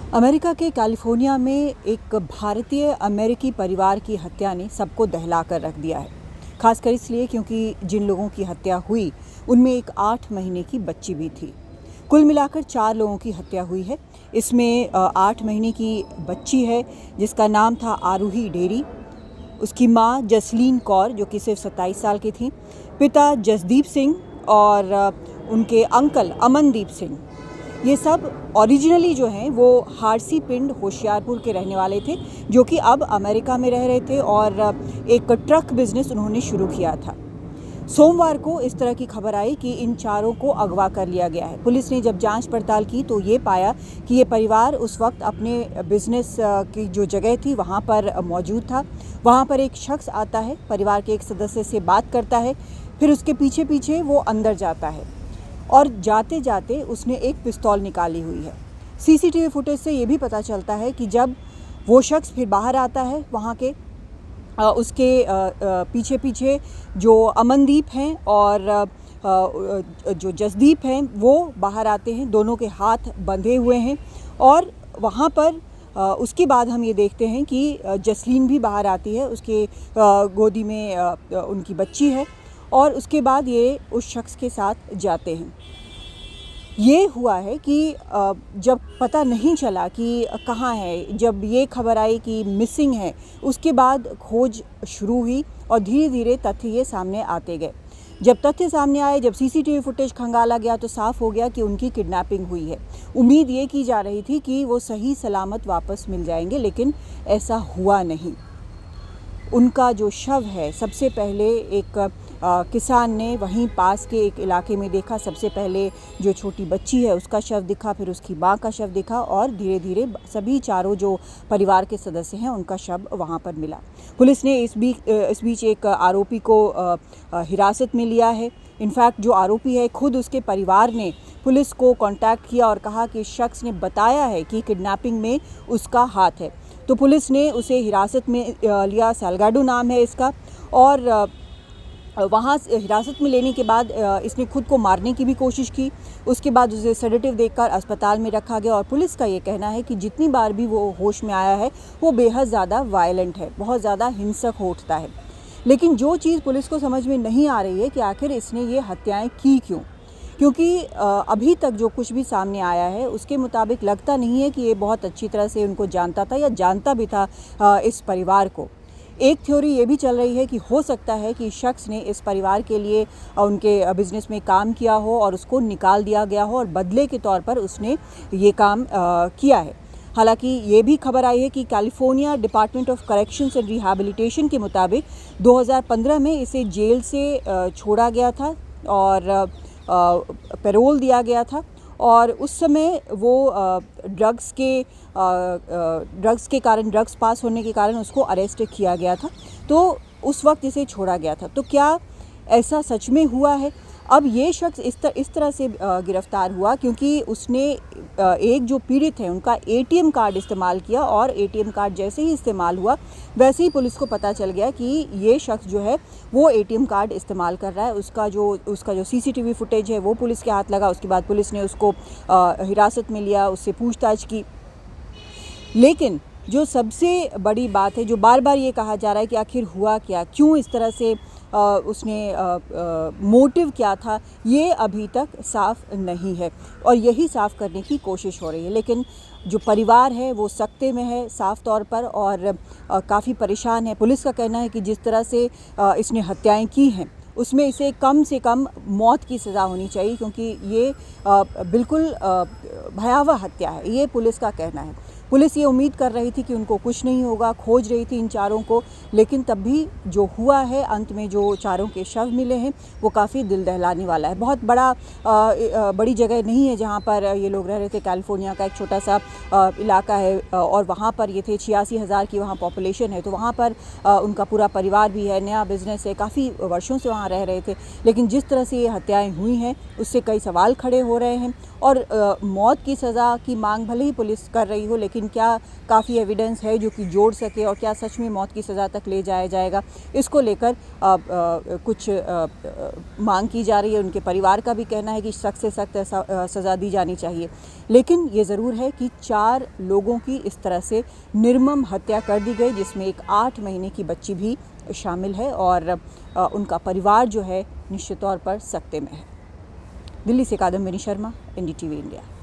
America के California में एक भारतीय अमेरिकी परिवार की हत्या ने सबको दहला कर रख दिया है। खासकर इसलिए क्योंकि जिन लोगों की हत्या हुई उनमें एक 8 महीने की बच्ची भी थी। कुल मिलाकर 4 लोगों की हत्या हुई है। इसमें 8 महीने की बच्ची है जिसका नाम था आरूही डेरी, उसकी माँ जसलीन कौर जो कि सिर्फ 27 साल की थी, पिता जसदीप सिंह और उनके अंकल अमनदीप सिंह। ये सब ओरिजिनली जो हैं वो हारसी पिंड होशियारपुर के रहने वाले थे, जो कि अब अमेरिका में रह रहे थे और एक ट्रक बिजनेस उन्होंने शुरू किया था। सोमवार को इस तरह की खबर आई कि इन चारों को अगवा कर लिया गया है। पुलिस ने जब जांच पड़ताल की तो ये पाया कि ये परिवार उस वक्त अपने बिजनेस की जो जगह थी वहाँ पर मौजूद था। वहाँ पर एक शख्स आता है, परिवार के एक सदस्य से बात करता है, फिर उसके पीछे पीछे वो अंदर जाता है और जाते जाते उसने एक पिस्तौल निकाली हुई है। सीसीटीवी फुटेज से ये भी पता चलता है कि जब वो शख्स फिर बाहर आता है वहाँ के उसके पीछे पीछे जो अमनदीप हैं और जो जसदीप हैं वो बाहर आते हैं, दोनों के हाथ बंधे हुए हैं। और वहाँ पर उसके बाद हम ये देखते हैं कि जसलीन भी बाहर आती है, उसके गोदी में उनकी बच्ची है और उसके बाद ये उस शख्स के साथ जाते हैं। ये हुआ है कि जब पता नहीं चला कि कहाँ है, जब ये खबर आई कि मिसिंग है, उसके बाद खोज शुरू हुई और धीरे धीरे तथ्य ये सामने आते गए। जब तथ्य सामने आए, जब सीसीटीवी फुटेज खंगाला गया तो साफ हो गया कि उनकी किडनैपिंग हुई है। उम्मीद ये की जा रही थी कि वो सही सलामत वापस मिल जाएंगे, लेकिन ऐसा हुआ नहीं। उनका जो शव है सबसे पहले एक किसान ने वहीं पास के एक इलाके में देखा। सबसे पहले जो छोटी बच्ची है उसका शव दिखा, फिर उसकी माँ का शव दिखा और धीरे धीरे सभी चारों जो परिवार के सदस्य हैं उनका शव वहाँ पर मिला। पुलिस ने इस बीच एक आरोपी को हिरासत में लिया है। इनफैक्ट जो आरोपी है खुद उसके परिवार ने पुलिस को कांटेक्ट किया और कहा कि इस शख्स ने बताया है कि किडनैपिंग में उसका हाथ है। तो पुलिस ने उसे हिरासत में लिया, सेल्गाडो नाम है इसका, और वहाँ हिरासत में लेने के बाद इसने खुद को मारने की भी कोशिश की। उसके बाद उसे सेडेटिव देकर अस्पताल में रखा गया और पुलिस का ये कहना है कि जितनी बार भी वो होश में आया है वो बेहद ज़्यादा वायलेंट है, बहुत ज़्यादा हिंसक हो उठता है। लेकिन जो चीज़ पुलिस को समझ में नहीं आ रही है कि आखिर इसने ये हत्याएँ की क्यों, क्योंकि अभी तक जो कुछ भी सामने आया है उसके मुताबिक लगता नहीं है कि ये बहुत अच्छी तरह से उनको जानता था या जानता भी था इस परिवार को। एक थ्योरी ये भी चल रही है कि हो सकता है कि शख्स ने इस परिवार के लिए उनके बिज़नेस में काम किया हो और उसको निकाल दिया गया हो और बदले के तौर पर उसने ये काम किया है। हालांकि ये भी खबर आई है कि California department of corrections and rehabilitation के मुताबिक 2015 में इसे जेल से छोड़ा गया था और पैरोल दिया गया था और उस समय वो ड्रग्स के कारण, ड्रग्स पास होने के कारण उसको अरेस्ट किया गया था, तो उस वक्त इसे छोड़ा गया था। तो क्या ऐसा सच में हुआ है? अब ये शख्स इस तरह से गिरफ्तार हुआ क्योंकि उसने एक जो पीड़ित है उनका एटीएम कार्ड इस्तेमाल किया और एटीएम कार्ड जैसे ही इस्तेमाल हुआ वैसे ही पुलिस को पता चल गया कि ये शख्स जो है वो एटीएम कार्ड इस्तेमाल कर रहा है। उसका जो सीसीटीवी फुटेज है वो पुलिस के हाथ लगा। उसके बाद पुलिस ने उसको हिरासत में लिया, उससे पूछताछ की। लेकिन जो सबसे बड़ी बात है, जो बार बार ये कहा जा रहा है कि आखिर हुआ क्या, क्यों इस तरह से उसने मोटिव क्या था, ये अभी तक साफ नहीं है और यही साफ करने की कोशिश हो रही है। लेकिन जो परिवार है वो सख्ते में है साफ तौर पर और काफ़ी परेशान है। पुलिस का कहना है कि जिस तरह से इसने हत्याएं की हैं उसमें इसे कम से कम मौत की सज़ा होनी चाहिए, क्योंकि ये बिल्कुल भयावह हत्या है, ये पुलिस का कहना है। पुलिस ये उम्मीद कर रही थी कि उनको कुछ नहीं होगा, खोज रही थी इन चारों को, लेकिन तब भी जो हुआ है, अंत में जो चारों के शव मिले हैं वो काफ़ी दिल दहलाने वाला है। बहुत बड़ी जगह नहीं है जहाँ पर ये लोग रह रहे थे। कैलिफोर्निया का एक छोटा सा इलाका है और वहाँ पर ये थे, 86,000 की वहाँ पॉपुलेशन है, तो वहाँ पर उनका पूरा परिवार भी है, नया बिजनेस है, काफ़ी वर्षों से वहाँ रह रहे थे। लेकिन जिस तरह से ये हत्याएँ हुई हैं उससे कई सवाल खड़े हो रहे हैं और मौत की सज़ा की मांग भले ही पुलिस कर रही हो, लेकिन लेकिन क्या काफ़ी एविडेंस है जो कि जोड़ सके और क्या सच में मौत की सज़ा तक ले जाया जाएगा, इसको लेकर कुछ मांग की जा रही है। उनके परिवार का भी कहना है कि सख्त से सख्त सज़ा दी जानी चाहिए। लेकिन ये ज़रूर है कि 4 लोगों की इस तरह से निर्मम हत्या कर दी गई, जिसमें एक 8 महीने की बच्ची भी शामिल है और उनका परिवार जो है निश्चित तौर पर सकते में है। दिल्ली से कादम्बिनी शर्मा, NDTV इंडिया।